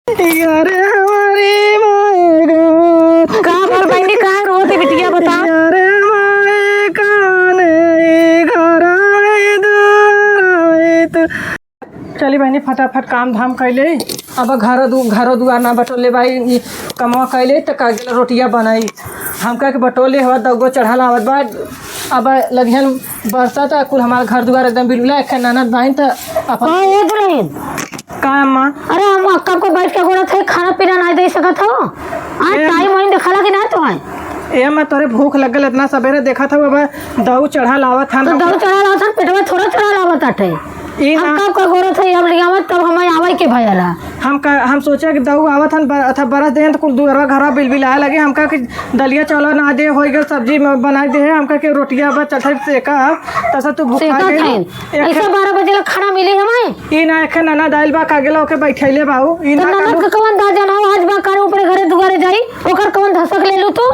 यारे हमारी माए का बोल बहनी का रोती बिटिया बता। यारे माए काने घर आए दुआए तो चली बहनी फटाफट काम धाम कैले। अब घरो दुआर ना बटोले भाई कमवा कैले तो का गेल रोटिया बनाई हमका के बटोले हवा दगो चढ़ाला आवत बा। अब लगिहन बरसात कुल हमारा घर दुआर एकदम बिलबिला एक ननद भाई तो अपन का अम्मा। अरे हम अक्का को बैठ के गोरा थे खाना पीना नहीं दे सकत हो। आज टाइम वहीं देखला कि ना तो है ए अम्मा तोरे भूख लगल इतना सवेरे देखा था अब दऊ चढ़ा लावत हम तो दऊ चढ़ा लावत हम पेटवा थोड़ा चढ़ा लावत आटे ई ना अक्का को गोरा थे अब लियावत तब हम आवे के भयला हम सोचे कि दऊ आवत हन अथा बरस दे तो कुल दुअरवा घरा बिलबिलाए लगे हमका कि दलिया चावल ना दे हो गल सब्जी में बना दे हमका के रोटिया बा चठै सेका तसा तू भूखा गई ऐसा 12 बजे खाना मिली हमें ई ना एखन ननद आइल बा का गेला ओके बैठैले बाऊ ई तो ननद के कौन दा जाना आज बा करे ऊपर घरे दुआरे जाई ओकर कौन धसक ले लू तू।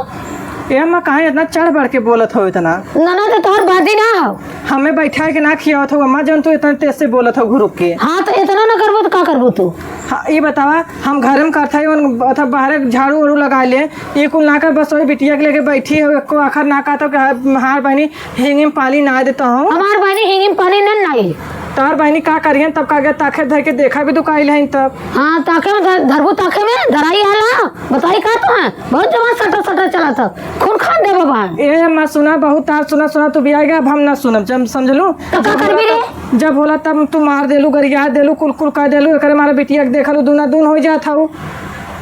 ए अम्मा काहे इतना चढ़ बढ़ के बोलत हो इतना। ननद तो तोहर बाजी ना हो हमें बैठा के ना खियावत हो अम्मा जन तू इतना तेज से बोलत हो घुरुक के। हाँ तो इतना ना करबो तो का करबो तू। हाँ ये बतावा हम घर में करता है अथा बाहर झाड़ू वाड़ू लगा ले ये कुल ना कर बस वही बिटिया के लेके बैठी है को आखिर ना कहता कि हार बहनी हिंगी में पानी ना देता हूँ हमार बहनी हिंगी में पानी नहीं तार बहनी का करियन तब का गया ताखे धर के देखा भी दुकाइल है तब। हाँ ताखे में धरबू ताखे में धराई आला बताई का तो है बहुत जमा सटर सटर चला था खून खान दे बाबा। ए अम्मा सुना बहुत तार सुना तू भी आएगा अब हम ना सुनब जब समझ लू तो का करबी रे जब होला तब तू मार देलू गरिया देलू कुल कुल कर देलू एक मारा बिटिया के देखलू दूना दून हो जाता हूँ।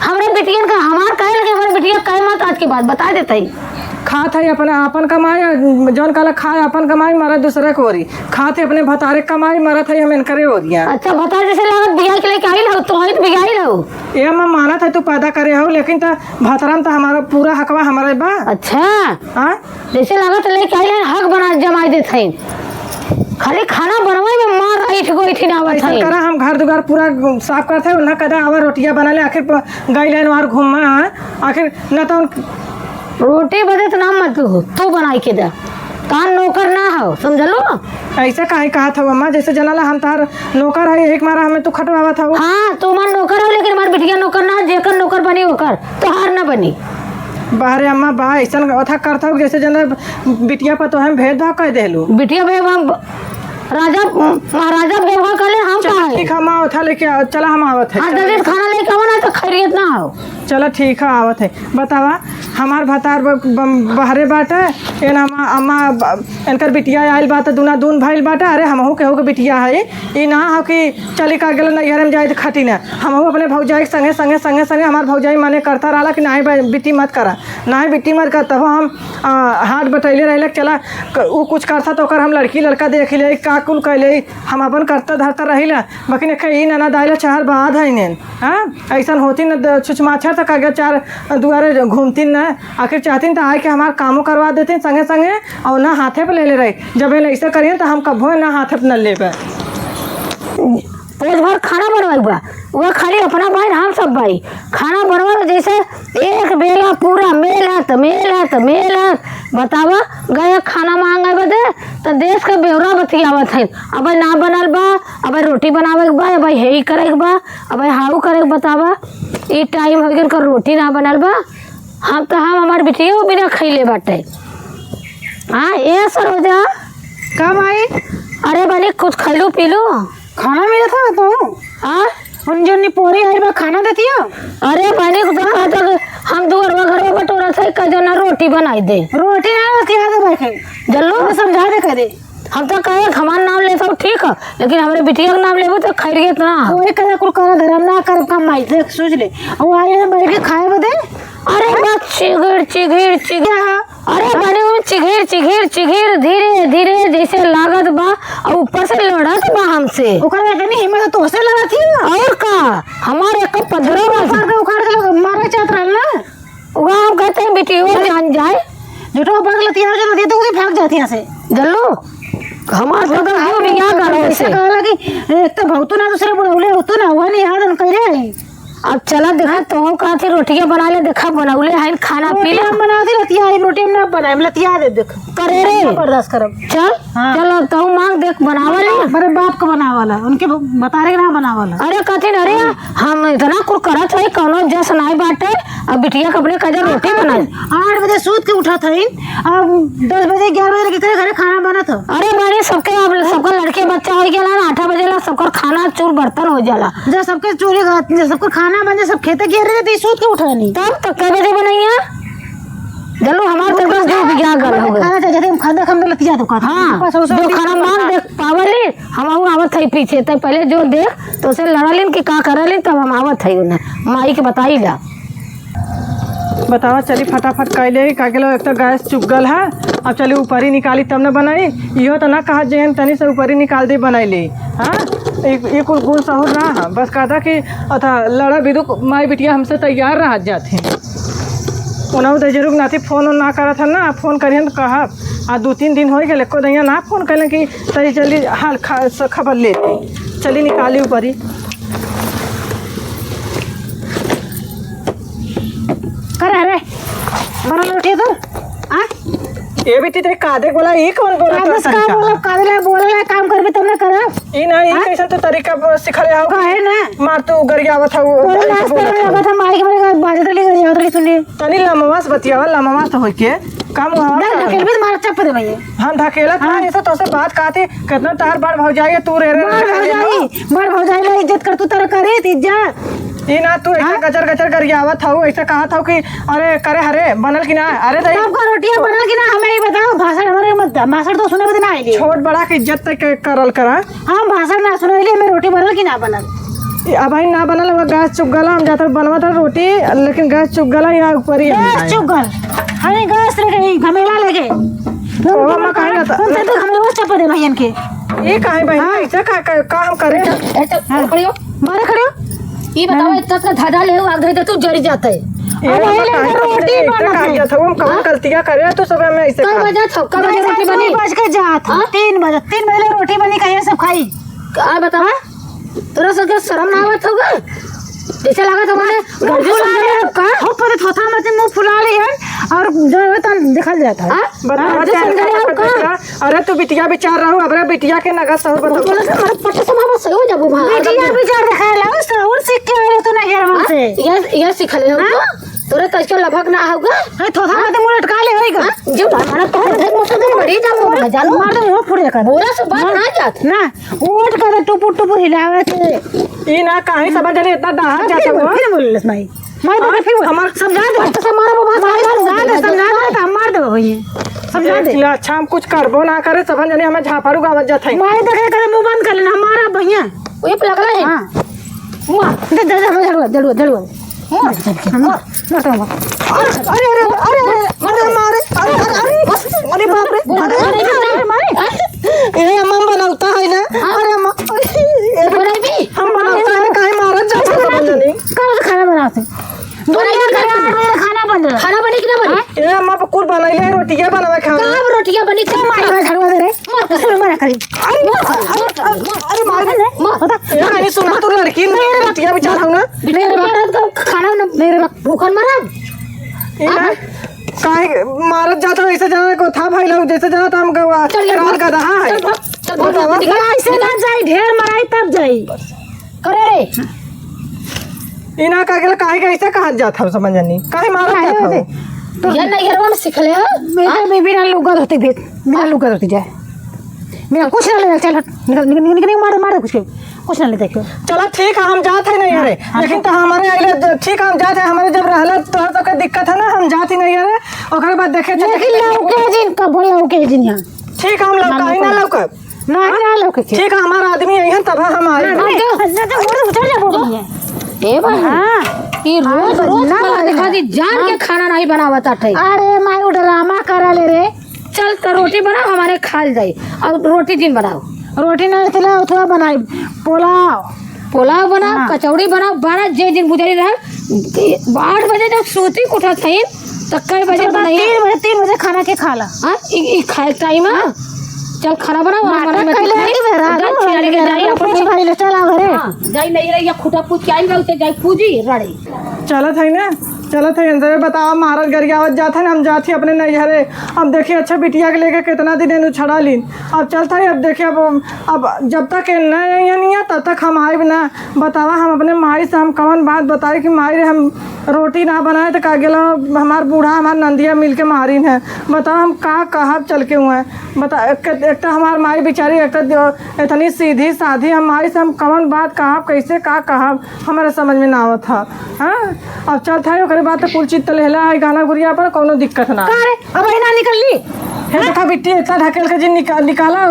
हमरे बिटियन का हमार कहे लगे हमारे बिटिया कहे मत आज के बाद बता देते ही खात है अपने अपन कमाई जौन काला खाए अपन कमाई मरत दूसरे को ओरी खाते अपने भतारे कमाई मरत है हम इनकरे हो दिया। अच्छा बता जैसे लागत बिगाई के लेके आई हो तो ही बिगाई रहो ये मैं मानत है तू पैदा करे हो लेकिन तो भतरम तो हमारा पूरा हकवा हमारे बा। अच्छा हाँ जैसे लागत लेके आई हक बना जमाई देते खाली खाना बनवाई में मार ऐठ गो ऐठी ना आवत है करा हम घर दुआर पूरा साफ करते हैं ना कदा आवा रोटियां बना ले आखिर गई लाइन वहां घूमा आखिर न तो रोटी बदे तो नाम मत तू बनाई के दे कान नौकर ना हो समझलो। ऐसा काहे कहा था अम्मा जैसे जनाला हम तार नौकर है एक मारा हमें तू खटवावा था। हाँ तू मन नौकर हो लेकिन हमार बिटिया नौकर ना जेकर नौकर बनी होकर तो हार ना बनी बाहरे अम्मा बा ऐसा अथा करता हूँ जैसे जना बिटिया पर तो हम भेदभाव कर देलू बिटिया भाई राजा महाराजा व्यवहार कर ले हम कहा ठीक है माँ उठा लेके चला हम आवत है। हाँ जल्दी खाना लेके आओ ना तो खैरियत ना हो। चलो ठीक है आवत है बतावा हमार भतार बाहरे बाटे एन अम्मा इनकर बिटिया आयल बात दूना दून भइल बाटे। अरे हमहू केहू के बिटिया है ई ना हो कि चली का गेल नैहर में जाए तो खटी ना हमहू अपने भौजाई संगे संगे संगे संगे हमार भौजाई माने करता रहा कि ना बिटी मत करा ना बिटी मत कर तब हम हाथ बटैले रहे चला वो कुछ करता तो हम लड़की लड़का देख ले का कुल कैले हम अपन करता धरता रही बाकी ने कहीं ना दाइला चार बाद है इन्हें। हाँ ऐसा होती न छुचमाछर तक आगे चार दुआरे घूमती न आखिर चाहती तो आए के हमारे कामों करवा देते संगे संगे और ना हाथे पे ले रही जब ऐसा करिए तो हम कभो ना हाथे पे न ले पेट भर खाना बनवाई बा वह खाली अपना भाई हम सब भाई खाना बनवा जैसे एक बेला पूरा मेलत बतावा गए खाना मांगे बदे तो देश के बेवरा बतियावत है अब ना बनल बा अब रोटी बनावे के बा अब हे करे के बा अब हाउ करे के बतावा ई टाइम हो गया रोटी ना बनल बा हम तो हम हमारे बिटिया बिना खैले बाटे। हाँ ये सरोजा कब आई। अरे बनी कुछ खैलू पीलू खाना मिला था तो हाँ हम जो निपोरी आई बा खाना देती है। अरे बनी हम दुअरवा घर में बटोरा था कजना रोटी बनाई दे रोटी ना होती है बैठे जल्लो समझा दे करे हम तो कहे हमारा नाम लेता हूँ ठीक है लेकिन हमारे बिटिया का नाम लेबो तो खैरियत ना कोई कदा कुल कर धर्म ना कर कमाई देख सोच ले वो आए बैठ के खाए बदे। अरे बस चिघिर अरे बने हुए चिघिर धीरे धीरे जैसे लागत बा और ऊपर से लड़त बा हमसे ओकरा इतनी हिम्मत तो से लगा थी और का हमारे एक पदरो उखाड़ के मारा चाहत रहल ना वहाँ हम कहते हैं बिटिया जान जाए झूठो भाग लेती है जब दे तो भाग जाती है से जल्लो हमार तो क्यों नहीं आ गया ऐसा कहला कि एक तो बहुत ना दूसरे बुढ़ौले होतो ना हुआ नहीं याद न करे अब चला देखा तो कहा थी रोटियां बना ले, देखा बनौले है खाना पी ले। हम बनाती लतिया है, रोटी हम ना बनाए लतिया दे देख करे रे बर्दाश्त करब। चल हाँ। चलो तो मांग देख बनावा ले। मेरे बाप का बनावाला उनके बता रहे ना बनावाला। अरे कथिन अरे हम इतना कुछ करत है कौनो जस नहीं बाटे। अब बिटिया कपड़े कजर रोटी बनाए 8 बजे सूत के उठा था, अब 10 बजे 11 बजे कितने घरे खाना बना था। अरे बड़े सबके अब सबका लड़के बच्चा हो गया ना 8 बजे ला सबका खाना चूर बर्तन हो जाला। जब सबके चोरी जब सबको खाना बन जाए सब खेते गिर रहे थे सूत के उठा नहीं। तब तक कै बजे बनैया चलो हमारे तो बस जो बिगड़ा गल हो गए। खाना चाहिए हम खाना हम लतिया तो खाता। हाँ जो खाना मांग देख पावली हम आवत है पीछे तब पहले जो देख तो उसे लड़ालिन कि का करलिन तब हम आवत है उन्हें माई के बताई ला। बतावा चली फटाफट कैले का गेलो, एक तो गैस चुक गल है। अब चली ऊपरी निकाली तब न बनाई, इहो तो ना कहा जेहन तनी से ऊपरी निकाल दे बनैली। हाँ एक गुण सहूर रहा, बस कहता कि अथा लड़ा बिदुक माई बिटिया हमसे तैयार रह जाते। उन्होंने तो जरूर नाथी फोन ना करा था ना, फोन करियन तो कहा आ 2-3 दिन हो गए एको दैया ना फोन कैलन कि तरी जल्दी हाल खबर लेती। चली निकाली ऊपरी। करे अरे बना रोटी तो आ ये बेटी ते कादे बोला ई कौन बोला तो बस काम बोला कादला बोला काम करबे तब ना करा। ई ना ई कैसा तो तरीका सिखले आओ काहे ना मार तू गरियावत हो बोला नाश्ता में लगा था माई के मेरे बाजे तले कर जाओ सुनी तनी लमवास बतियावा लमवास तो होई के काम हुआ ना खेल भी मार चप दे भैया। हम धकेला था ऐसा तो से बात कहते कितना तार बार भाग जाएगा तू रे बार हो जाए इज्जत कर तू तरह करे इज्जत ई ना तू ऐसा गचर गचर गरियावत हो ऐसा कहा था कि अरे करे हरे बनल की ना अरे दई सबका रोटियां बनल की ना हमें ही बताओ भाषण हमारे मत भाषण तो सुने बदना आइले छोट बड़ा की इज्जत तक करल करा। हम भाषण ना सुने ले मैं रोटी बनल की ना बनल अब भाई ना बनल वो गैस चुक गला हम जाता बनवा था रोटी लेकिन गैस चुक गला यहाँ ऊपर ही गैस चुक गल हमें गैस ले गई घमेला ले गए ओ मैं कहां ना तुम तो घमेला चप दे भैयन के ये काहे भाई ऐसा का हम करे मारे खड़े ये बताओ इतना धाधा ले आग धरे तू जरी जाता है। रोटी बनल था हम कौन गलतियां करे तो सब में ऐसे कब बजा था कब बजे रोटी बनी बज के जात 3 बजे रोटी बनी कहिए सब खाई का बता तोरा सबके शर्म ना आवत होगा जैसे लगा था मैंने का हो पर थोथा मत मुंह फुला ले और जो तो दिखल जाता है। अरे तू बिटिया विचार रहो अब बिटिया के नगा सह बताओ पट्टे से मामा सही हो जाबू भाई बिटिया विचार दिखा ला और सीख के आले तो नहीं हेर से ये सिखले हो तोरे तो इसका लभक ना होगा है थोथा मत मुंह लटका ले होएगा जो हमारा तो देख मत दे मरी जा जानो मार दे मुंह फुड़ कर बोरा से बात ना जात ना ओट कर टुपुर टुपुर हिलावे से ई ना काहे समझ नहीं इतना डहा जाता हो फिर बोललस भाई मैं तो फिर हमार समझा दे पट्टे से मारा बाबा समझा दे तो मार दे भैया समझा दे अच्छा हम कुछ करबो ना करे सब जने हमें झापड़ू गावत जात है मैं देखे करे मुंह बंद कर लेना हमारा भैया ओए पे लगला है हां मुंह दे दे जड़वा मार अरे अरे अरे अरे मारे अरे बाप रे मारे ये हम बनाता है ना अरे हम बनाता है काहे मारत जात है जने कब खाना बनाते खाना बन रहा खाना बने कि ना बने ये हम कुल बनाइले रोटियां बनावे खा कब रोटियां बनी कब मार झड़वा दे रे मार करी अरे मार बता ये नहीं सुना तू लड़की रोटियां बिचार हूं ना मेरे बात का खाना न मेरे भूखन मरा ये ना काहे मारत जाता ऐसे जाने को था भाई लोग जैसे जाता हम काल का रहा है ऐसे ना जाई ढेर मराई तब जाई करे रे इना का के काहे कैसे कहा जाता समझ नहीं काहे मारत जाता तो ये नहीं घरवा में सिखले हो मेरे बिना लुगा होती भेद बिना लुगा होती जाए मेरा कुछ ना ले चल निकल मार कुछ ना ले देखो चलो ठीक है हम जाते हैं नहीं अरे लेकिन तो हमारे अगले ठीक हम जाते हैं हमारे जब रहला तो कोई दिक्कत है ना हम जाती नहीं अरे ओकर बाद देखे लेकिन लौके जिन का बढ़िया ओके जिन यहां ठीक हम लोग काहे ना लोग ना लौके ठीक है हमारा आदमी यही तब हम आए उतर जा बोल ए भाई ये रोज रोज दिखा दी जान के खाना नहीं बनावता थे अरे मैं ड्रामा करा ले रे चल तो रोटी बनाओ हमारे खाल जाई और रोटी दिन बनाओ रोटी ना चला थोड़ा बनाई पुलाव बनाओ कचौड़ी बनाओ 12 जे दिन बुझारी रह 8 बजे जब सोती उठा थी तो कई बजे बनाई 3 बजे खाना के खाला हां ई खाए टाइम चल खाना बनाओ नाटक कैले है कि बेरा चल आ घरे जाई नहीं रही खुटा पूछ के आई गई जाई पूजी रड़ी चलत है ना चलत है अंदर बताओ महाराज गरियावत जात है ना हम जाते अपने नैहरे। अब देखिए अच्छा बिटिया के लेके कितना दिन इन्हें छड़ा लीन। अब चलता है अब देखिए अब जब तक नहीं है तब तक हम आए ना। बतावा हम अपने माई से हम कौन बात बताए कि माई रे हम रोटी ना बनाए तो का गेला हमार बूढ़ा हमार नंदिया मिल के मारिन है। बताओ हम का कहब चल के हुए हैं। बता एक तो हमार माई बेचारी एक तो इतनी सीधी साधी हम माई से हम कौन बात कहब कैसे का कहब हमारे समझ में ना आवत था। हाँ अब चलता है ओकरे बात तो कुल चीज तो लेला है गाना गुड़िया पर कोनो दिक्कत ना। अब ना निकल ली देखा बिट्टी इतना ढकेल के जी निकाला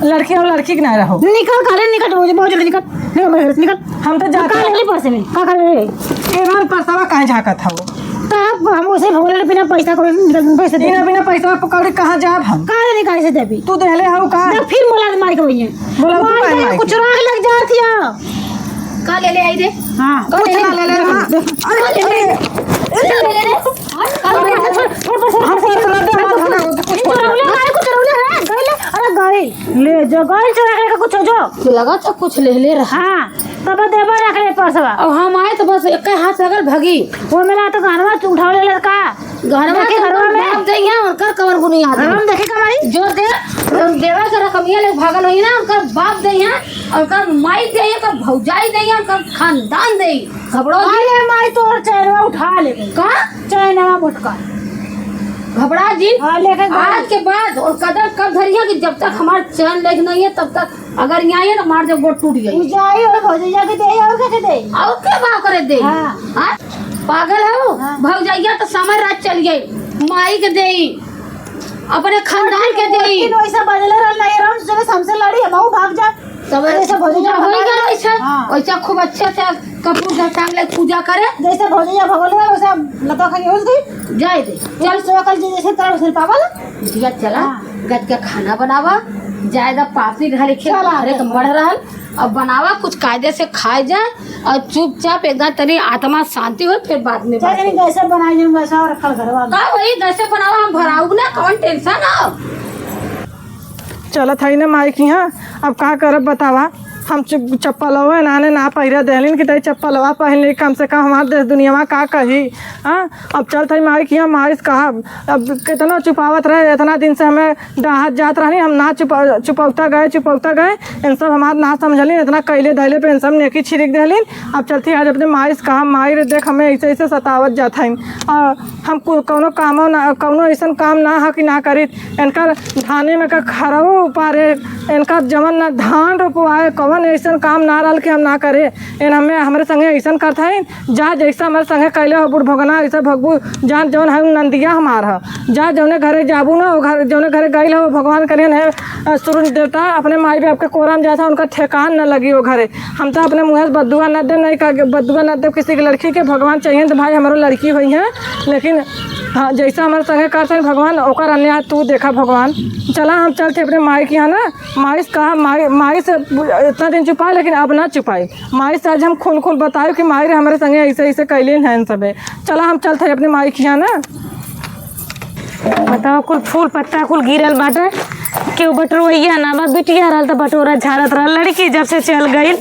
लड़की और लड़की के ना रहो निकल काले निकल बहुत जल्दी निकल हम तो जाते पैसे में का करे एमन परसवा काहे झाकत था वो तब हम उसे भोले बिना पैसा को पैसे दे बिना पैसा पकड़ कहाँ जाब हम काहे निकाल से देबी तू देहले हो का फिर मोला मार के भैया बोला तू काहे मार कुछ राग लग जाती है का ले आई रे हां कुछ ना ले ले ले जो गई चोरा के कुछ जो लगा तो कुछ ले रहा। हाँ तब देवा रख ले परसवा अब हम आए तो बस एक हाथ से अगर भगी वो मेरा तो गानवा उठा ले लड़का घरवा के घरवा में अब दे यहाँ उनका कवर गुनी याद हम देखे कमाई जो दे देवा के रकमिया ले भागल होई ना उनका बाप दे यहाँ उनका माई दे यहाँ उनका भौजाई दे यहाँ उनका खानदान दे घबड़ो अरे माई तोर चैनवा उठा ले का चैनवा मुटका घबरा जी हाँ, लेकिन आज के बाद और कदम कब धरिया कि जब तक हमारा चैन लेग नहीं है तब तक अगर यहाँ आइए तो हमारे जब गोट टूट गई जाई और भौजैया के दे और के दे और क्या भाव करे दे हाँ। हाँ? पागल है वो भौजैया तो समय रात चल गई माई के दे अपने खानदान के दे लेकिन वैसा बदले रह नहीं रहा जब हमसे लड़ी है बहु भाग जा ऐसा भौजैया हो गया वैसा हाँ। वैसा खूब अच्छे से कपूर टांग ले पूजा करे जैसे भौजैया भगोले वैसा लता खा के हो गई जाए दे चल सोकल जी जैसे तरह से पावल बिटिया चला गज के खाना बनावा ज्यादा पापड़ी ढाले खेल चला हरे तो बढ़ रहा अब बनावा कुछ कायदे से खाए जाए और चुपचाप एकदम तनी आत्मा शांति हो फिर बाद में चाहे नहीं कैसे बनाई जम वैसा और रखल घरवा का वही जैसे बनावा हम भराऊ ना कौन टेंशन हो चलत है ना माई की। हाँ अब का करब बतावा हम चप्पलवा नाने ना पहिरा देहलिन कि तई चप्पलवा पहन कम से कम हमारे देश दुनिया का कही। हाँ अब चलत है माई की। माई कहा अब कितना छुपावत रहे इतना दिन से हमें डाहत जात रही हम ना चुपौता गए इन सब हमारे ना समझलिन इतना कैले धैले पे इन सब नेकी छिड़क देहलिन। अब चलती आज अपने माई से कहा माई रे देख हमें ऐसे ऐसे सतावत जात है हम कौनो कामो ना कौनो ऐसा काम ना है कि ना करी इनका धाने में का खरवो उपारे इनका जमन ना धान रोपवाए कौन ऐसा काम ना रहा कि हम ना करे इन हमें हमारे संगे ऐसा करता है जा जैसा हमारे संगे कैले हो बुढ़ भगना ऐसा भगबू जान जौन है नंदिया हमार है जा जौने घरे जाबू ना वो घर जौने घरे गई हो भगवान करियन है सूर्य देवता अपने माई बाप के कोरा में जाता उनका ठेकान न लगी वो घरे। हम तो अपने मुँह से बदुआ न दे नहीं का बदुआ न दे किसी की लड़की के भगवान चाहिए तो भाई हमारो लड़की हुई है लेकिन हाँ जैसा हमारे संगे करते हैं भगवान ओकर अन्याय तू देखा भगवान। चला हम चलते अपने माई की यहाँ ना माई से कहा माई से इतना दिन छुपाए लेकिन अब ना छुपाई माई से आज हम खुल बताए कि माई रे हमारे संगे ऐसे ऐसे कैले हैं सब। चला हम चलते अपने माई की यहाँ ना। बताओ कुल फूल पत्ता कुल गिरल बाटे केहू बटोरैया ना बा बिटिया रहल तो बटोरा झाड़त रहल लड़की जब से चल गई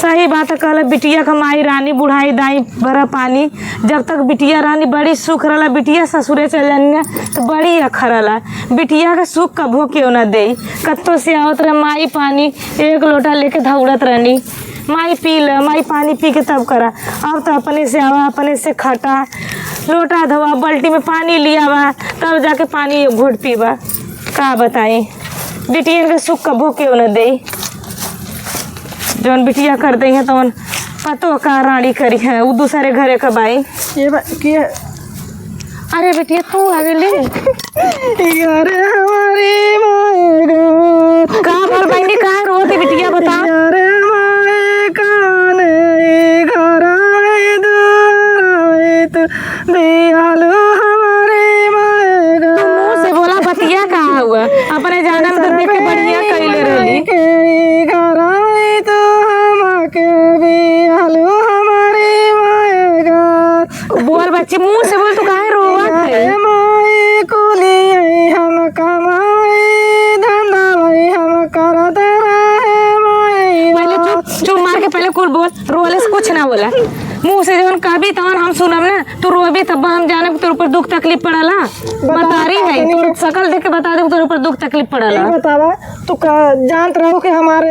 सही बात कहल बिटिया का माई रानी बुढ़ाई दाई बड़ा पानी जब तक बिटिया रानी बड़ी सुख रहा बिटिया ससुरे चल जानी तो बड़ी अखर रहा बिटिया का सुख कभो क्यों न दे कत्तो से आवत रहे माई पानी एक लोटा लेके दौड़त रहनी माई पी ल माई पानी पी के तब करा अब तो अपने से आवा अपने से खटा लोटा धोवा बाल्टी में पानी लिया बा तब जाके पानी घोट पीवा का बताई बिटिया के सुख कबो क्यों न दे जौन बिटिया कर दी है तो पतो का रानी करी है वो दूसरे घरे कबाई ये अरे बेटिया तू आ गई अरे हमारी कहाँ पर बहनी कहाँ रोती बिटिया बता अरे हमारे काने घर दियालो हमारे मुँह से बोला बतिया कहाँ हुआ अपने जाना में तो देख के बढ़िया कैले रही के घर तो हमके दियालो हमारे माएगा बोल बच्चे मुँह से बोल तू कहाँ रोवत है माए कुली हम कमाए धंधा के पहले कुल बोल, रोले से कुछ ना बोला। मुंह से जवन कहबी तवन हम सुनब ना, तू रोबी तब हम जाने तोर ऊपर दुख तकलीफ पड़ला। बतारी है तोर शकल देख के बता दे तोर ऊपर दुख तकलीफ पड़ला। बतावा तू जानत रहो कि हमारे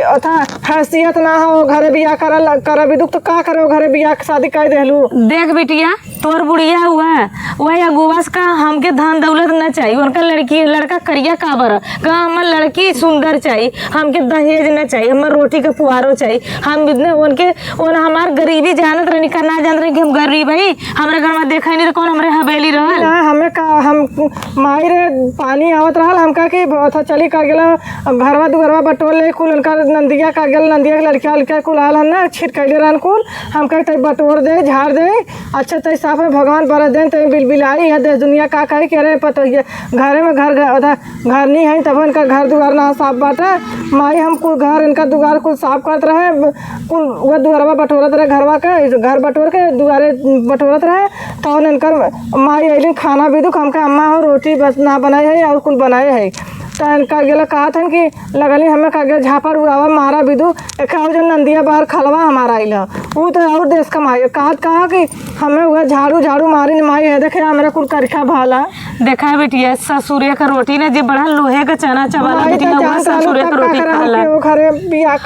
अथा हैसियत ना हो, घरे बियाह कर भी दुख तो का करो, घरे बियाह शादी कर देलू। देख बिटिया तोर बुढ़िया हुआ वही अगुवास का हमके धन दौलत न चाहिए, उनका लड़का करिया काबर का, हमार लड़की सुंदर चाहिए, हमके दहेज न चाहिए, हमार रोटी का पुआरो चाहिए। हम उनके हमार गरीबी जानत रही का ना जान रही कि हम गरीब है, हमारे घर में देखा नहीं तो कौन हमारे हवेली रहल। हमें का हम माई रे पानी आवत रहल, हमका कि बहुत चली का गेला घरवा दुगरवा बटोर ले कुल, उनका नंदिया का गेल, नंदिया के लड़किया कुल आल हन ना छिट कैले रहन कुल, हमका तई बटोर दे झाड़ दे अच्छा तई साफ है भगवान बरस दे तई बिलबिलाई है देश दुनिया का कहे कि अरे पता घरे में घर नहीं है तब इनका घर दुआर ना साफ बाटा। माई हम कुल घर इनका दुआर कुल साफ करत रहे, कुल वह दुआरवा बटोरत रहे, घरवा के घर बटोर के दुआरे बटोरत रहे। तो इनकर माई अलिन खाना भी दुख हमका अम्मा हो रोटी बस ना बनाए है और कुल बनाए है। तो इनका गेला कहा था कि लगली हमें का गेल झापड़ उड़ावा मारा बिदू एक जो नंदिया बाहर खलवा हमारा आइल वो तो और देश कमाई कहा कि हमें वह झाड़ू मारी माई है देखे मेरा कुल करखा भाला। देखा बेटिया ससुरे का रोटी ना जे बड़ा लोहे का चना चावल बेटिया ससुरे का रोटी खाला।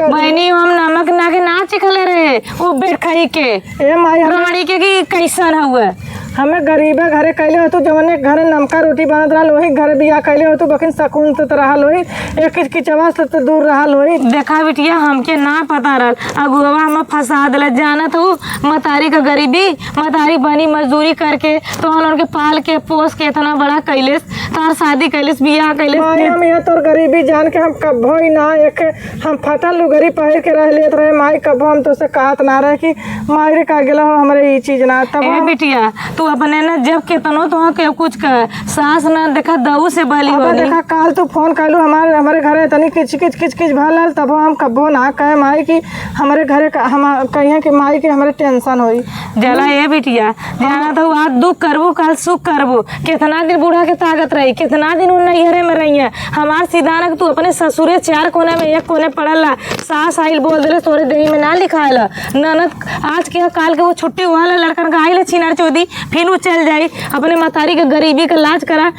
बहनी हम नमक ना के ना चिखले रहे वो बेट खाई के ए माई रानी के कि कैसन हुआ हमें गरीबा घरे कैले हो तो जवने घरे नमका रोटी बनत रहा लोही घरे बिया कैले हो तो बकिन सकून तो रहा लोही एक किचवा से तो दूर रहा लोही। देखा बिटिया हमके ना पता रहल अगुआ हम फंसा दिला जानत हूँ मतारी का गरीबी मतारी बनी मजदूरी करके तो हम उनके पाल के पोस के इतना बड़ा कैलेस तार शादी कैलेस बियाह कैलेस। हम यहाँ तोर गरीबी जान के हम कब्बो ही ना एक हम फटल लुगरी पहिर के रह लेत रहे माई कब्बो हम तो से कहत ना रहे कि माई का गेला हो हमारे ये चीज ना तब बिटिया तू अपने ना जब केतनो तो के कुछ कर सास ना देखा दऊ से बली हो देखा काल तू फोन कैलू हमारे घरे तनी किच भल तब हम कब्बो ना कहे माई की हमारे घरे हम कहिए कि माई की हमारे टेंशन होई जला ये बिटिया जाना तो आज दुख करबू कल सुख करबू कितना दिन बूढ़ा के ताकत रही कितना दिन उन नैहरे में रही है हमार सीधानक तू अपने ससुरे चार कोने में एक कोने पड़ल सास आइल बोल दिले तोरे देही में ना लिखायल ननद आज के काल के वो छुट्टी हुआ लड़कन का आइल छिनार चौधी फिर वो चल जाई अपने मतारी के गरीबी का लाज करा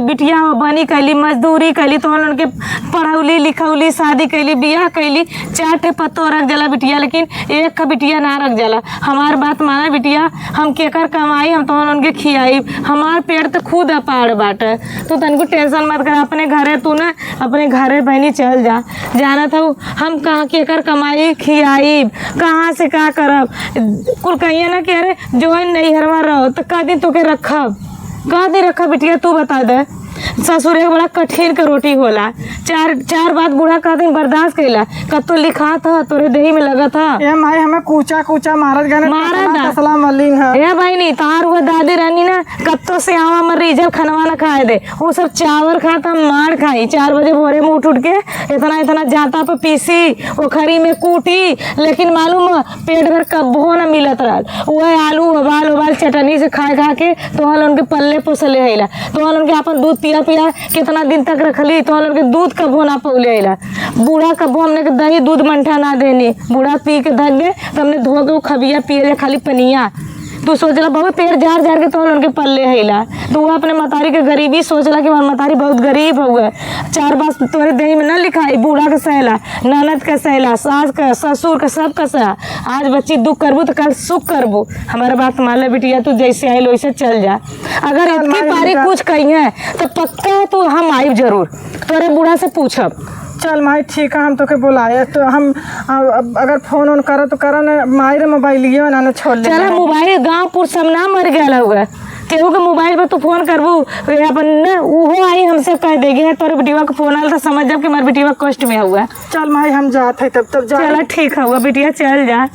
बिटिया बनी कैली मजदूरी कैली तो उनके पढ़ौली लिखौली शादी कैली बियाह कैली चार ठे पत्तो रख जाला बिटिया लेकिन एक का बिटिया ना रख जाला। हमार बात माना बिटिया हम केकर कमाई हम तो उनके खियाई हमार पेट तो खुद अपार बाटे तो तनको टेंशन मत कर अपने घरे तू ना अपने घरे बहनी चल जा जाना था हम कहाँ केकर कमाई खियाई कहाँ से का करब कुल कहिए ना कि अरे जो नैहरवा रहो तो का दिन तोके रखब का दिन रखब बिटिया तू बता दे। ससुर एक बड़ा कठिन का रोटी होला चार बात बूढ़ा का दिन बर्दाश्त कैला कब तो लिखा था तोरे देही में लगा था ये माई हमें कूचा मारत गए मारा मलिन है ये भाई नहीं तार हुआ दादी रानी ना कब तो से आवा मर रिजल खनवा ना खाए दे वो सब चावल खाता मार खाई 4 बजे भोरे में उठ के इतना जाता पे पीसी ओखरी में कूटी लेकिन मालूम पेट भर कब्बो ना मिलत रहल वह आलू उबाल चटनी से खा के तो उनके पल्ले पोसले हैला तो उनके अपन दूध पिया कितना दिन तक रखली तो उनके दूध कबो ना पौले अला बूढ़ा कबो हमने के दही दूध मंठा ना देनी बूढ़ा पी के धक गए तो हमने धो के खबिया पिए खाली पनिया तो सोचला बहुत पेड़ झाड़ के तो उनके पल्ले हैला तो वो अपने मतारी के गरीबी सोचला कि हमार मतारी बहुत गरीब हुआ 4 बात तोरे देही में ना लिखाई बूढ़ा का सहला ननद का सहला सास का ससुर का सब का सहा आज बच्ची दुख करबू तो कल सुख करबू हमारा बात मान ले बिटिया तू जैसे आई वैसे चल जा अगर इतनी पारी कुछ कही है तो पक्का तो हम आयब जरूर तोरे बूढ़ा से पूछब चल माई ठीक है हम तो के बुलाए तो हम अगर फोन ऑन करो तो करो ना माई रे मोबाइल ना छोड़ ले चल मोबाइल गाँव पुर सब ना मर गया हुआ केहू के मोबाइल पर तू फोन करबू अपन न वो आई हमसे कह देगी तोरे बेटिया का फोन आल तो समझ जब कि हमारे बेटिया कष्ट में हुआ। चल माई हम जाते तब जा चल ठीक हुआ बिटिया चल जा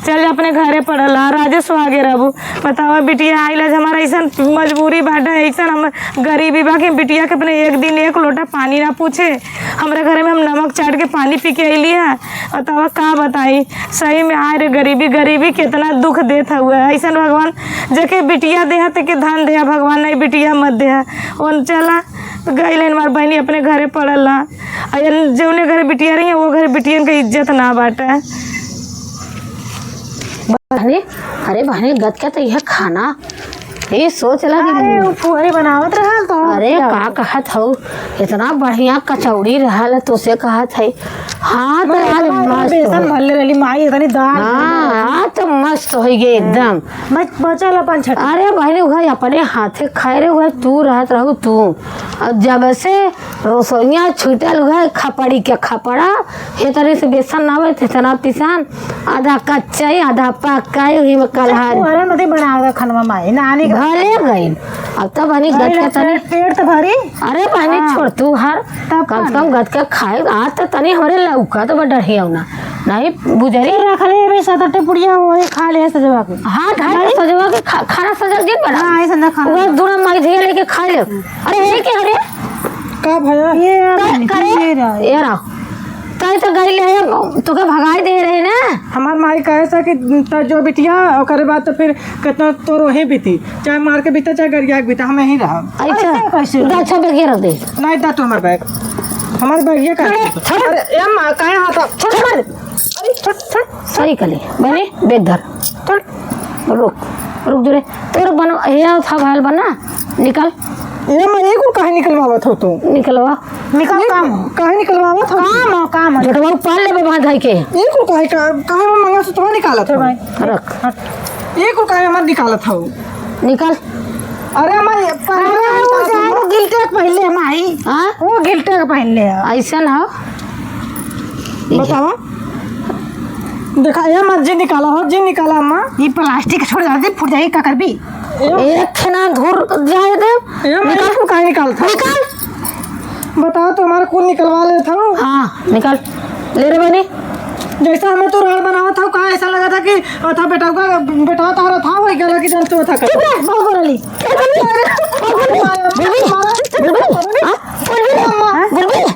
अपने घरे पड़ला राजेश आगे रहबू बतावा बिटिया आइल हमारा ऐसा मजबूरी बाटा ऐसा हम गरीबी बा कि बिटिया के अपने एक दिन 1 लोटा पानी ना पूछे हमारे घरे में हम नमक चाट के पानी पी के अली है बतावा का बताई सही में आए रे गरीबी कितना दुख देता हुआ है ऐसा भगवान जके बिटिया देहा ते के धन देहा भगवान नहीं बिटिया मत देहा और चला गई हमार बहनी अपने घरे पड़ला जौने घरे बिटिया रही है वो घरे बिटियन का इज्जत ना बाटा है बहनी, अरे बहनी गद के तो यह खाना ये सोच लगी। अरे वो फुहरी बनावत रहल तो अरे का कहत हो, इतना बढ़िया कचौड़ी रहल तो से कहत है। हाँ तो आज मस्त बेसन भरले रहली माई इतनी दाल हाँ तो मस्त हो गई एकदम। मत बचल अपन छठ। अरे बहनी भाई अपने हाथे खाए रे हुए तू रहत रहू तू। और जब से रसोइया छूटल हुआ खपड़ी के खपड़ा ये तरह से बेसन ना आवे इतना पिसान आधा कच्चा आधा पक्का ही में कलहार अरे मते बनावे खनवा माई नानी भले गई। अब तो बहनी गद के तनी पेट तो भरी। अरे बहनी छोड़ तू हर कम से कम गद के खाए आज तो तनी हमारे लौका तो बड़ा ही ना नहीं बुझरी रखले रे सतटे पुड़िया होए खा ले सजवा के। हाँ ढाई सजवा के खाना सजल दिन बना हां ऐसा ना खा वो दूर माई धे लेके खा ले। अरे ये क्या अरे का भैया ये करे ये रहो तई तो गई ले तो के भगाई दे रहे ना। हमार माई कहे सा कि जो बिटिया ओकरे बाद तो फिर कितना तो रोहे बीती, चाहे मार के बीता चाहे गरिया के बीता, हमें ही रहा। अच्छा अच्छा बेगे रख दे नहीं दा तो हमार बैग, हमार बैग ये का अरे ए मां काहे हाथ छोड़ मार अरे छोड़ सही कले बने बेग धर छोड़ रुक दूरे तोर बनो ये था भाल बना निकल ये मैं एक काहे निकलवावत हो तू निकलवा निकल काम काहे निकलवावत हो काम जटवा पाल ले बांध के एक काहे काहे मैं मंगा से तो निकालत हो रख एक काहे हमार निकालत हो निकल। अरे मैं वो गिल्टे पहले माई हां वो गिल्टे पहन ले ऐसा ना बतावा देखा ये मत जी निकाला हो जी निकाला अम्मा ये प्लास्टिक छोड़ दे फूट जाएगी का करबी एक खना धुर जाए दे ये मैं इसको काहे निकालता निकाल बताओ तो हमारा कौन निकलवा लेता हूँ। हाँ निकाल ले रे बनी जैसा हमें तो राड़ बनावा था कहाँ ऐसा लगा था कि था बेटा तारा था वही गला की जानते था कर बहुत बोलली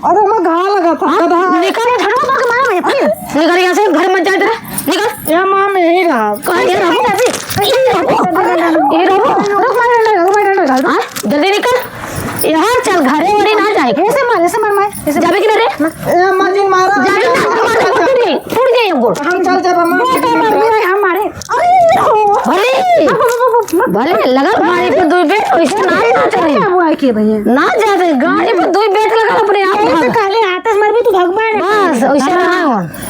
अरे मैं घा लगा था निकाल निकल यहाँ से घर मत जाए निकल। ये माँ में ही रहा जल्दी निकल यहाँ चल घरे वरे ना जाए ऐसे मार ऐसे जावे कि रे ये माँ जी मारा फूट गई गोड़ हम चल जा हम मारे भले लगा गाड़ी पे दो बेट वैसे ना चले वो आई के भैया ना जाते गाड़ी पे दो बेट लगा अपने आप काले आतस मार भी तू भगवान बस वैसे ना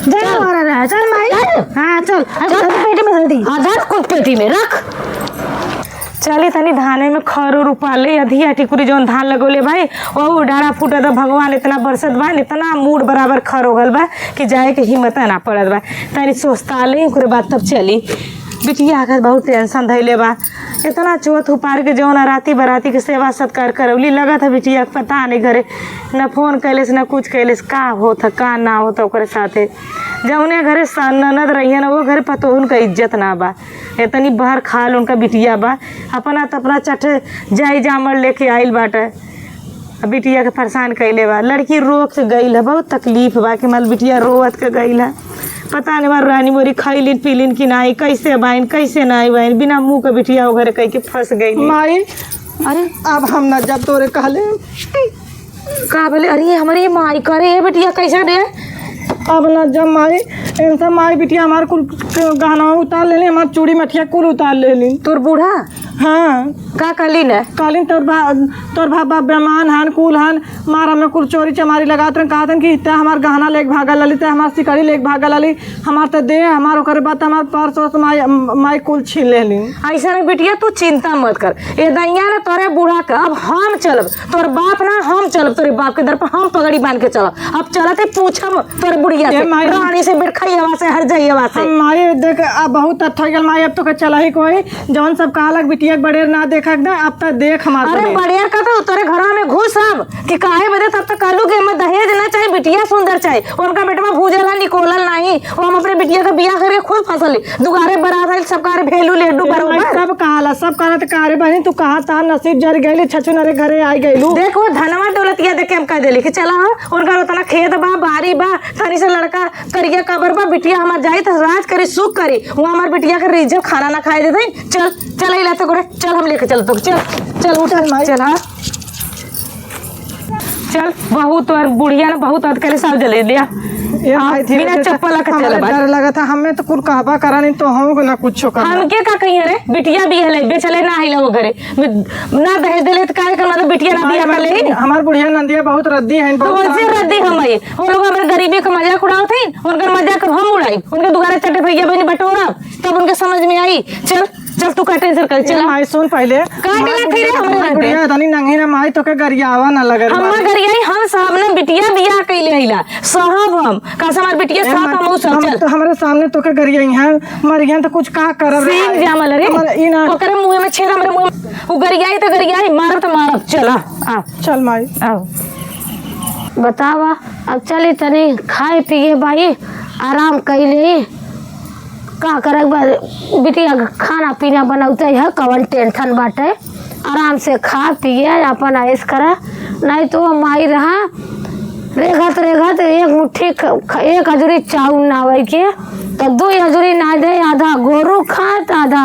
जा मारा रहा चल माई हां चल पेट में जल्दी आधा कुछ पेटी में रख चले तनी धाने में खर और उपाले अधिया टिकुरी जौन धान लगोले भाई वो डारा फूटा था भगवान इतना बरसत बा इतना मूड बराबर खर हो गल बा कि जाए के हिम्मत ना पड़त बा तनी सोचता ले ओकरे बाद तब चली बिटिया आकर बहुत टेंशन धैले बा इतना चौथ उपार के जौन राती बराती के सेवा सत्कार करौली लगा था बिटिया पता नहीं घरे न फोन कैलेस न कुछ कैलेस का होता का ना होता ओकरे साथे जौने घरे ननद रही ना वो घरे पतोहन का इज्जत ना बा इतनी बहर खाल उनका बिटिया बा अपना तपना चटे जाई जामर लेके आइल बाटे बिटिया के परेशान कैले बा लड़की रो के गई है बहुत तकलीफ बा कि मल बिटिया रोवत के गई है पता नहीं बार रानी मोरी खैलिन पीलिन कि नहीं कैसे बाइन कैसे नहीं बाइन बिना मुँह के बिटिया वगैरह कह के फंस गई माई अरे अब हम न जब तोरे कहले का बोले अरे हमारी माई करे है बिटिया कैसे रे अब न जब माई इनसे माई बिटिया हमारे कुल गहना उतार ले हमारे चूड़ी मठिया कुल उतार ले तोर बूढ़ा हाँ का कालीन है कालीन तोर भाबा बेमान हन कुल हन मार हमें कुल चोरी चमारी लगात रहे कहते कि इतना हमार गहना लेके भागा लली ते हमार सिकड़ी लेके भागा लली हमार तो दे हमार ओकरे बाद हमार पर्स माई कुल छीन लेली ऐसा नहीं बिटिया तू चिंता मत कर ये दैया ना तोरे बूढ़ा का अब हम चलब तोर बाप ना हम चलब तोरे बाप के दर पर हम पगड़ी बांध के चलब अब चलते पूछब तोरे बुढ़िया से रानी से बैठ हवा से हर जाइए से माई देख अब बहुत अच्छा गल माई अब तो चला ही कोई जौन सब कहलक बिटिया बड़ेर ना देखा अब तक देख हमारे अरे बड़ेर का तो तोरे घर में घुस अब कि काहे बदे तब तक कालू के हमें दहेज ना चाहिए बिटिया सुंदर चाहिए उनका बेटवा भूजला निकोलल नहीं वो हम अपने बिटिया का बियाह करके खुद फंसली दुगारे बरात है सब कारे भेलू लेडू बरोबर सब कहला सब कहत कारे बहनी तू कहा था नसीब जर गई छछु नरे घरे आई गईलू देखो धनवा दौलतिया देख के हम कह देली कि चला उनका उतना खेत बा बारी बा तनी से लड़का करिया कबर बा बिटिया हमार जाई तो राज करी सुख करी वो हमार बिटिया के रिजर्व खाना ना खाए देते चल चल इला तो करे चल हम लेके चल तो चल चल उठ चल हाँ चल बहुत और बुढ़िया ना बहुत अद करे सब जले लिया ये भाई धीरे बिना से चप्पल का हमें चला डर लगा था, हमें तो कुल कहबा करा नहीं तो हम ना कुछ कर हमके का कहिए रे बिटिया भी हले बेचले ना आइला वो घरे ना दहेज देले त काहे कर मतलब बिटिया ना बिया कर ले हमार बुढ़िया नंदिया बहुत रद्दी है तो वैसे रद्दी हम आई वो लोग हमारे गरीबी का मजाक उड़ावत हैं, उनका मजाक हम उड़ाई, उनके दुआरे चटे भैया बहन बटोरा तब उनके समझ में आई। चल चल तू का टेंशन कर चल माई सुन पहले काटे ना फिर हमरे बुढ़िया धनी नंगी ना माई तो के गरियावा ना लगे हम गरियाई हम सामने बिटिया बिया कइले आइला साहब हम का हमार बिटिया साथ हम सब चल तो हमारे सामने तो के गरियाई है मरियन तो कुछ का करब रे सीन जामल रे ई ना ओकरे मुंह में छेद हमरे मुंह वो गरियाई तो गरियाई मारत मारत चला आ चल माई आओ बतावा अब चली तनी खाए पिए भाई आराम कैले का करे बिटिया खाना पीना बनाते है कवन टेंशन बाटे आराम से खा पिए अपन ऐश करे नहीं तो माई रहा रेघत रेघत एक मुट्ठी एक हजूरी चाउल नावे के तो 2 हजूरी ना दे, आधा गोरू खाए तो आधा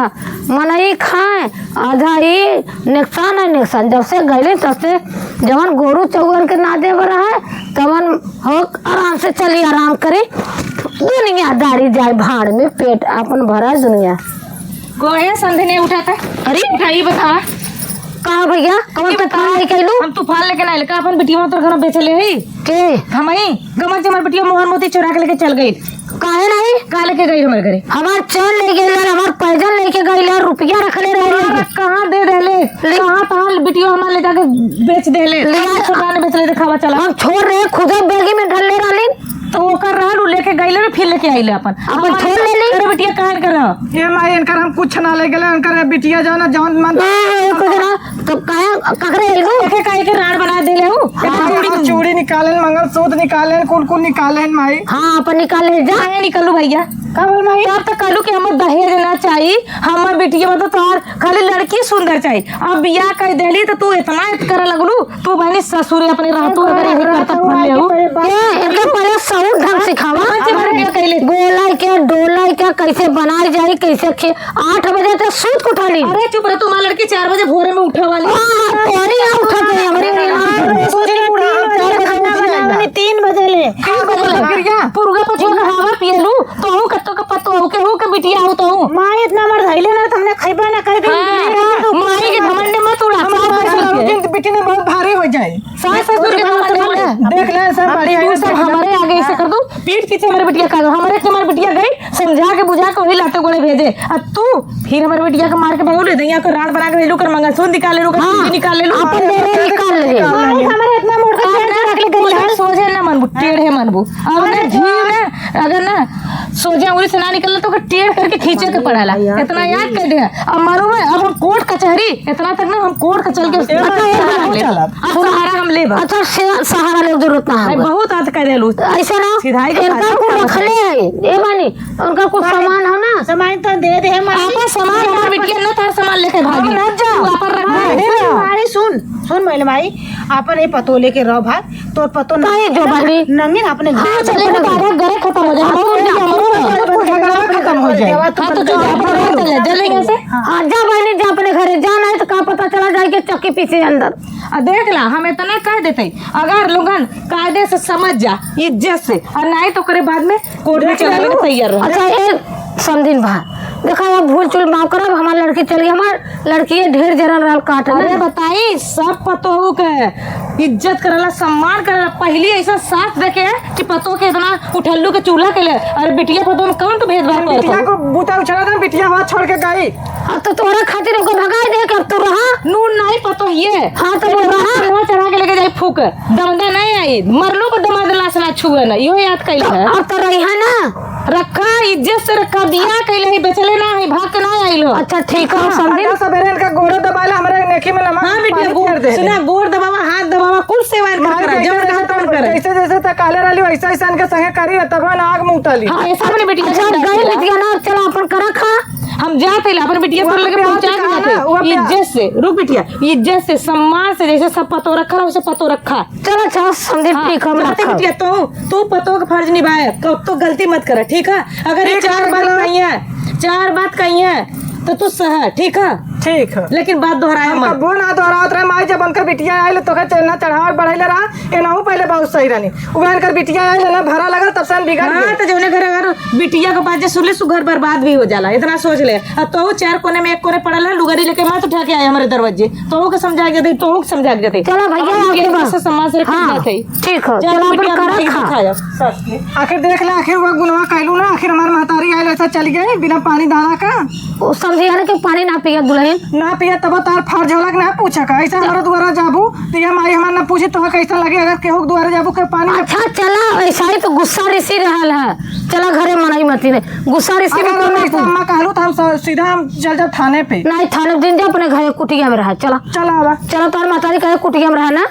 मनई खाए आधा ये नुकसान है नुकसान। जब से गए तब से जवन गोरू चौवन के ना दे बरा है तवन हो आराम से चली आराम करे दुनियादारी जाए भाड़ में पेट अपन भरा दुनिया। गोया संधे नहीं उठाता अरे उठाई बता कहा भैया कौन तूफान निकलू हम तूफान लेके ना लेका अपन बिटिया तो घर बेचले है के हम ही गमन से हमार बिटिया मोहन मोती चुरा के लेके चल गई काहे नहीं का लेके गई हमारे घरे हमार चल ले गए हमार पैजन लेके गए रुपया रखले रहे कहाँ दे देले कहाँ कहाँ बिटिया हमार ले जाके बेच देले छोटा ने बेच ले दिखावा चला हम छोड़ रहे खुदे बैगी में ढल ले रही तो वो कर रहा उ लेके गईले फिर लेके आइले अपन छोड़ ले ली अरे बिटिया काहे कर ये माई इनकर हम कुछ ना ले गेले इनकर बिटिया जो ना जवन मन तो काहे ककरे एगो देखे काहे के राड बना देले हूं चूड़ी निकाले मंगलसूत्र निकाले कुल कुल निकाले माई हाँ अपन निकाल ले जा काहे निकलू भैया का बोल माई यार तो कहलू कि हमें दहेज ना चाहिए हमार बिटिया मतलब तोहार खाली लड़की सुंदर चाहिए अब बियाह कर देली तो तू इतना करे लगलू तू बहनी ससुर अपने रहतू अगर यही करता फल ले इनके पहले सब ढंग सिखावा गोला के डोला के कैसे बनाई जाए कैसे 8 बजे तक सूत को उठा ली अरे चुप रह, तुम्हारी लड़की 4 बजे भोरे में उठे वाली उठा हमारे 3 बजे ले पुरगा पछो हवा पियलू तो हूं कत्तो का पत्तो हो के बिटिया हो तो हूं मां इतना मर धइले ना तो हमने खइबा ना कर दे माई के घमंड मत उड़ा बेटी ने बहुत भारी हो जाए सास ससुर के घमंड देख ले सब बड़ी है सब हमारे आगे ऐसे कर दो पीठ पीछे हमारे बिटिया का हमारे के हमारी बिटिया गई समझा के बुझा के वही लाते गोले भेजे अब तू फिर हमारे बिटिया का मार के बहु ले दैया को रात बना के लेलू कर मंगलसूत्र निकाल लेलू कर निकाल लेलू अपन देरे निकाल ले हमारे इतना मोटा रख ले गई सोझे ना मनबू टेढ़े मनबू अब ना झील ना अगर ना सोझे उंगली से ना निकलना तो टेढ़ करके खींचे के पड़ाला इतना याद कर दे। अब मालूम है अब हम कोर्ट कचहरी इतना तक ना हम कोर्ट कचल के सहारा हम ले अच्छा सहारा ले जरूरत ना है बहुत आज कर देलू ऐसा ना सिधाई के इनका को रखले है ए मानी उनका कुछ सामान हो ना सामान तो दे दे आपन सामान हमार बिटिया ना तार सामान लेके भागी ना जा ऊपर रख मारी सुन मैले भाई अपन ये पतो लेके रह भाग तो पतो ना जो बाली नंगे ना अपने घर चले गरे खत्म हो जाए खत्म हो जाए तो जो चले जलेंगे से हां जा बहनी जा अपने घरे जाना है तो का पता चला जाए कि चक्की पीछे अंदर देख ला हम इतना कह देते अगर लोगन कायदे से समझ जा इज्जत से और नहीं तो करे बाद में कोर्ट में चलने के तैयार रहो। अच्छा एक समझिन भा देखा अब भूल चूल माफ करब हमार लड़की चली हमार लड़की ढेर जरन रहल काट अरे बताई सब पतोहू के इज्जत करला सम्मान करला पहली ऐसा साथ देखे कि पतो के इतना उठल्लू के चूल्हा के ले और बिटिया पतो में कौन तो भेदभाव बिटिया करता को बूटा उछला था बिटिया वहां छोड़ के गई अब तो तोरा खातिर हमको भगाई दे कर तू रहा नून नहीं पतो ये हाँ तो वो रहा वो चढ़ा के लेके जाए फूक दमदा नहीं आई मरलो को दमाद लाश ना छुए ना यो याद कैले है अब तो रही है ना रखा इज्जत से रखा बिया कैले है बेचले ना है भाग के ना आइलो। अच्छा ठीक है समझी सवेरे इनका गोड़ा दबाला हमारे नेकी में नमक हां बिटिया गोड़ सुना गोड़ दबावा हाथ दबावा कुल सेवा कर जबरदस्त कर जैसे जैसे त काले रहली वैसा ऐसा इनके संगे करी तब आग मुतली हां ऐसा अपने बेटी अच्छा गई बिटिया ना चला अपन करा खा हम जाते ला अपन बिटिया पर लगे पहुंचा के जाते इज्जत से रुक बिटिया इज्जत से सम्मान से जैसे सब पतो रखा वैसे पतो रखा चलो अच्छा संदीप ठीक है जाते बिटिया तू पतो का फर्ज निभाए तो गलती मत कर ठीक है अगर ये 4 बात कही है 4 बात कही है तो तू सह ठीक है ठीक है। लेकिन बात दोहराया मत। कबो ना दोहरावत रहे माई, जब उनकर बिटिया आयल तो ना चढ़ावा बढ़ाइले रहा, एनाहू पहले बहुत सही रहनी। वह इनकर बिटिया आयल ना भरा लगा तब से बिगड़ हाँ गई। तो जौने घर अगर बिटिया के पास सुन ले सुघर बर्बाद भी हो जाला, इतना सोच ले। अब तो चार कोने में एक कोने पड़ल है, लुगरी लेके मत उठा के आए हमारे दरवाजे, तो के समझा के दे, तो समझा के दे। चलो भैया आगे बढ़। समाज से हाँ ठीक है, चलो अपन कर खा। आखिर देख ले, आखिर वो गुनवा कहलू ना, आखिर हमार महतारी आयल ऐसा चल गए बिना पानी दाना का। वो समझिए ना कि पानी ना पिया दुल्हन। ना पिया तब तार फर्ज होला कि ना पूछा का। ऐसा हमारे द्वारा जाबू तो ये माई हमार ना पूछे तो कैसा लगे अगर केहू के द्वारा जाबू के पानी में। अच्छा चला, ऐसा ही तो गुस्सा रिसी रहल है। चला घरे मनाई मती ने गुस्सा रिसी में अगर कोई ऐसा अम्मा कहलू तो हम सीधा हम चल जाब थाने पे। नहीं थाने दिन जा अपने घरे कुटिया में रहा। चला चल आवा। चलो तार मातारी कहे कुटिया में रहा ना।